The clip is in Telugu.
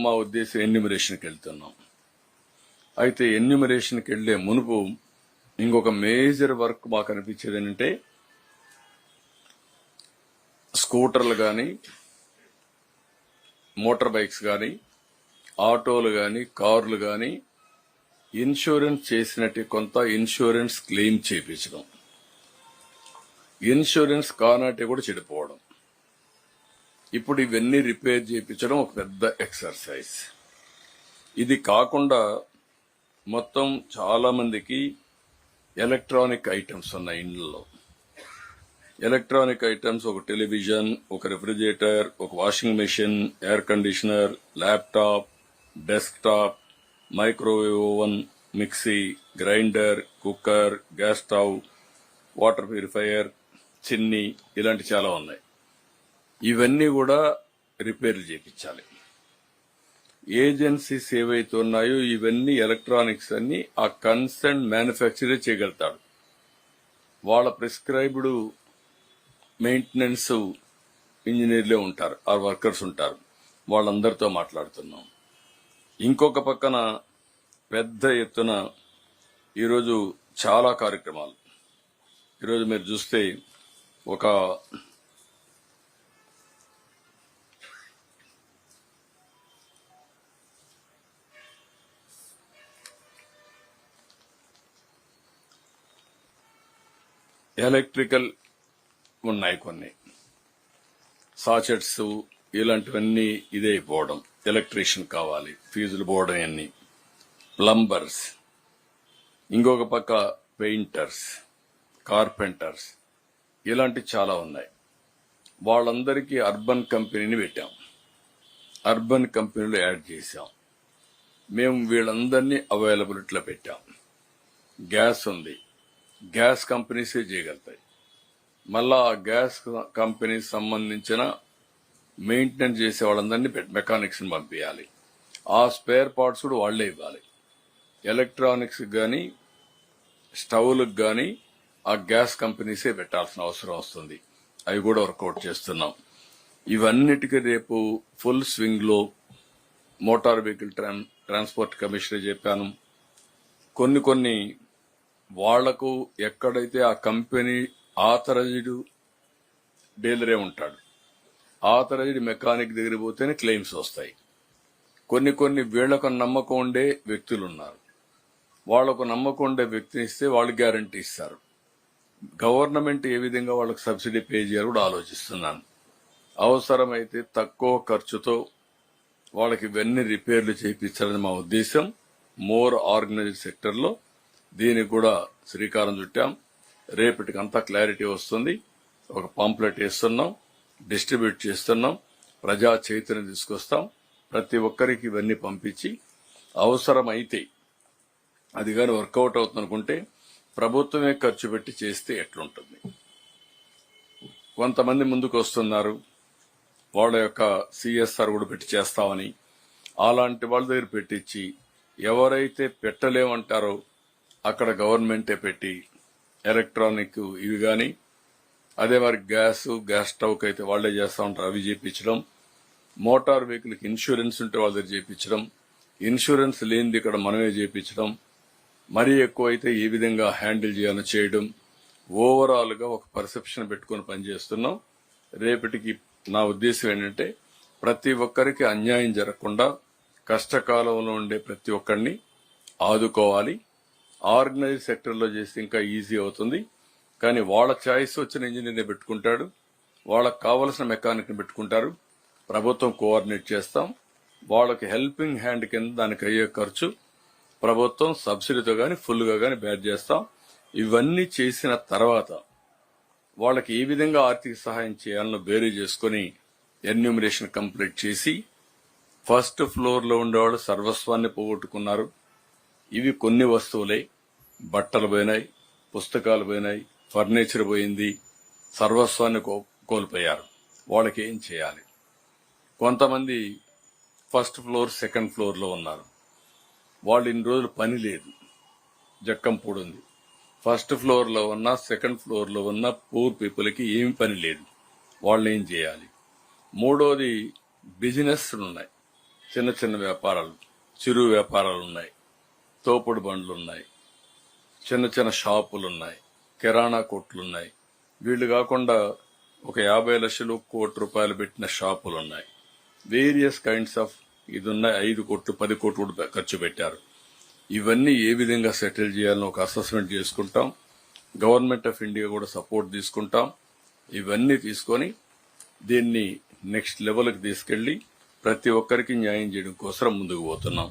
మా ఉద్దేశం ఎన్యూమరేషన్కి వెళ్తున్నాం. అయితే ఎన్యూమరేషన్కి వెళ్లే మునుపు ఇంకొక మేజర్ వర్క్ మాకు అనిపించేది ఏంటంటే స్కూటర్లు కానీ, మోటార్ బైక్స్ కానీ, ఆటోలు కానీ, కార్లు కానీ ఇన్సూరెన్స్ చేసినట్టు కొంత ఇన్సూరెన్స్ క్లెయిమ్ చేయించడం, ఇన్సూరెన్స్ కానట్టు కూడా చెడిపోవడం. ఇప్పుడు ఇవన్నీ రిపేర్ చేయించడం ఒక పెద్ద ఎక్సర్సైజ్. ఇది కాకుండా మొత్తం చాలా మందికి ఎలక్ట్రానిక్ ఐటమ్స్ ఉన్నాయి ఇండ్లలో. ఎలక్ట్రానిక్ ఐటమ్స్ ఒక టెలివిజన్, ఒక రెఫ్రిజిరేటర్, ఒక washing machine, air conditioner, laptop, desktop, microwave oven, mixie, grinder, cooker, gas stove, water purifier, చిన్ని, ఇలాంటి చాలా ఉన్నాయి. ఇవన్నీ కూడా రిపేర్లు చేయించాలి. ఏజెన్సీస్ ఏవైతే ఉన్నాయో ఇవన్నీ ఎలక్ట్రానిక్స్ అన్ని ఆ కన్సర్న్ మ్యానుఫ్యాక్చరర్ చేయగలుగుతాడు. వాళ్ళ ప్రిస్క్రైబ్డ్ మెయింటెనెన్స్ ఇంజనీర్లే ఉంటారు, ఆ వర్కర్స్ ఉంటారు. వాళ్ళందరితో మాట్లాడుతున్నాం. ఇంకొక పక్కన పెద్ద ఎత్తున ఈరోజు చాలా కార్యక్రమాలు. ఈరోజు మీరు చూస్తే ఒక ఎలక్ట్రికల్ ఉన్నాయి, కొన్ని సాచెట్స్ ఇలాంటివన్నీ ఇదే పోవడం, ఎలక్ట్రీషియన్ కావాలి, ఫీజులు పోవడం, అన్ని ప్లంబర్స్, ఇంకొక పక్క పెయింటర్స్, కార్పెంటర్స్, ఇలాంటి చాలా ఉన్నాయి. వాళ్ళందరికీ అర్బన్ కంపెనీని పెట్టాం, అర్బన్ కంపెనీలో యాడ్ చేశాం. మేము వీళ్ళందరినీ అవైలబిలిటీలో పెట్టాం. గ్యాస్ ఉంది, గ్యాస్ కంపెనీసే చేయగలుగుతాయి. మళ్ళా ఆ గ్యాస్ కంపెనీ సంబంధించిన మెయింటెనెన్స్ చేసే వాళ్ళందరినీ మెకానిక్స్ ని పంపించాలి. ఆ స్పేర్ పార్ట్స్ కూడా వాళ్లే ఇవ్వాలి. ఎలక్ట్రానిక్స్ గాని, స్టవ్లకు గాని ఆ గ్యాస్ కంపెనీసే పెట్టాల్సిన అవసరం వస్తుంది. అవి కూడా వర్కౌట్ చేస్తున్నాం. ఇవన్నిటికీ రేపు ఫుల్ స్వింగ్ లో మోటార్ వెహికల్ ట్రాన్స్పోర్ట్ కమిషనర్ చెప్పాను. కొన్ని వాళ్లకు ఎక్కడైతే ఆ కంపెనీ ఆథరైజ్డ్ డీలరే ఉంటాడు, ఆథరైజ్డ్ మెకానిక్ దగ్గర పోతేనే క్లెయిమ్స్ వస్తాయి. కొన్ని వీళ్లకు నమ్మకం ఉండే వ్యక్తులు ఉన్నారు. వాళ్లకు నమ్మకం ఉండే వ్యక్తిని ఇస్తే వాళ్ళు గ్యారంటీ ఇస్తారు. గవర్నమెంట్ ఏ విధంగా వాళ్ళకి సబ్సిడీ పే చేయాలో కూడా ఆలోచిస్తున్నాను. అవసరమైతే తక్కువ ఖర్చుతో వాళ్ళకి ఇవన్నీ రిపేర్లు చేయించాలని మా ఉద్దేశం. మోర్ ఆర్గనైజ్డ్ సెక్టర్ లో దీనికి కూడా శ్రీకారం చుట్టాం. రేపటికి అంతా క్లారిటీ వస్తుంది. ఒక పాంప్లెట్ వేస్తున్నాం, డిస్ట్రిబ్యూట్ చేస్తున్నాం, ప్రజా చైతన్యం తీసుకొస్తాం. ప్రతి ఒక్కరికి ఇవన్నీ పంపించి అవసరమైతే అది కానీ వర్కౌట్ అవుతుందనుకుంటే ప్రభుత్వమే ఖర్చు పెట్టి చేస్తే ఎట్లుంటుంది. కొంతమంది ముందుకు వస్తున్నారు, వాళ్ళ యొక్క సిఎస్ఆర్ కూడా పెట్టి చేస్తామని. అలాంటి వాళ్ళ దగ్గర పెట్టించి ఎవరైతే పెట్టలేమంటారో అక్కడ గవర్నమెంటే పెట్టి ఎలక్ట్రానిక్ ఇవి గాని, అదే వారికి గ్యాస్ స్టవ్ అయితే వాళ్లే చేస్తా ఉంటారు, అవి చేయించడం. మోటార్ వెహికల్ కి ఇన్సూరెన్స్ ఉంటే వాళ్ళ దగ్గర చేయించడం, ఇన్సూరెన్స్ లేనిది ఇక్కడ మనమే చేయించడం. మరీ ఎక్కువైతే ఏ విధంగా హ్యాండిల్ చేయాలో చేయడం. ఓవరాల్ గా ఒక పర్సెప్షన్ పెట్టుకుని పనిచేస్తున్నాం. రేపటికి నా ఉద్దేశం ఏంటంటే ప్రతి ఒక్కరికి అన్యాయం జరగకుండా కష్టకాలంలో ఉండే ప్రతి ఒక్కరిని ఆదుకోవాలి. ఆర్గనైజ్ సెక్టర్ లో చేస్తే ఇంకా ఈజీ అవుతుంది. కానీ వాళ్ళ చాయిస్ వచ్చిన ఇంజనీర్ని పెట్టుకుంటాడు, వాళ్ళకు కావలసిన మెకానిక్ ని పెట్టుకుంటారు. ప్రభుత్వం కోఆర్డినేట్ చేస్తాం. వాళ్ళకి హెల్పింగ్ హ్యాండ్ కింద దానికి అయ్యే ఖర్చు ప్రభుత్వం సబ్సిడీతో గాని ఫుల్ గా గాని బేర్ చేస్తాం. ఇవన్నీ చేసిన తర్వాత వాళ్ళకి ఏ విధంగా ఆర్థిక సహాయం చేయాలనో బేరీ చేసుకుని ఎన్యూమరేషన్ కంప్లీట్ చేసి ఫస్ట్ ఫ్లోర్ లో ఉండేవాళ్ళు సర్వస్వాన్ని పోగొట్టుకున్నారు. ఇవి కొన్ని వస్తువులే. బట్టలు పోయినాయి, పుస్తకాలు పోయినాయి, ఫర్నిచర్ పోయింది, సర్వస్వాన్ని కోల్పోయారు. వాళ్ళకి ఏం చేయాలి? కొంతమంది ఫస్ట్ ఫ్లోర్, సెకండ్ ఫ్లోర్ లో ఉన్నారు. వాళ్ళు ఇన్ని రోజులు పని లేదు, జక్కంపూడి ఉంది. ఫస్ట్ ఫ్లోర్ లో ఉన్న, సెకండ్ ఫ్లోర్ లో ఉన్న పూర్ పీపుల్ కి ఏమి పని లేదు. వాళ్ళు ఏం చేయాలి? మూడోది బిజినెస్ ఉన్నాయి. చిన్న చిన్న వ్యాపారాలు, చిరు వ్యాపారాలు ఉన్నాయి, తోపుడు బండ్లు ఉన్నాయి, చిన్న చిన్న షాపులు ఉన్నాయి, కిరాణా కొట్లు ఉన్నాయి. వీళ్ళు కాకుండా ఒక 50 లక్షలు, ₹1 కోటి పెట్టిన షాపులు ఉన్నాయి. వేరియస్ కైండ్స్ ఆఫ్ ఇది ఉన్నాయి. 5 కోట్లు 10 కోట్లు కూడా ఖర్చు పెట్టారు. ఇవన్నీ ఏ విధంగా సెటిల్ చేయాలని ఒక అసెస్మెంట్ చేసుకుంటాం. గవర్నమెంట్ ఆఫ్ ఇండియా కూడా సపోర్ట్ తీసుకుంటాం. ఇవన్నీ తీసుకొని దీన్ని నెక్స్ట్ లెవెల్కి తీసుకెళ్లి ప్రతి ఒక్కరికి న్యాయం చేయడం కోసం ముందుకు పోతున్నాం.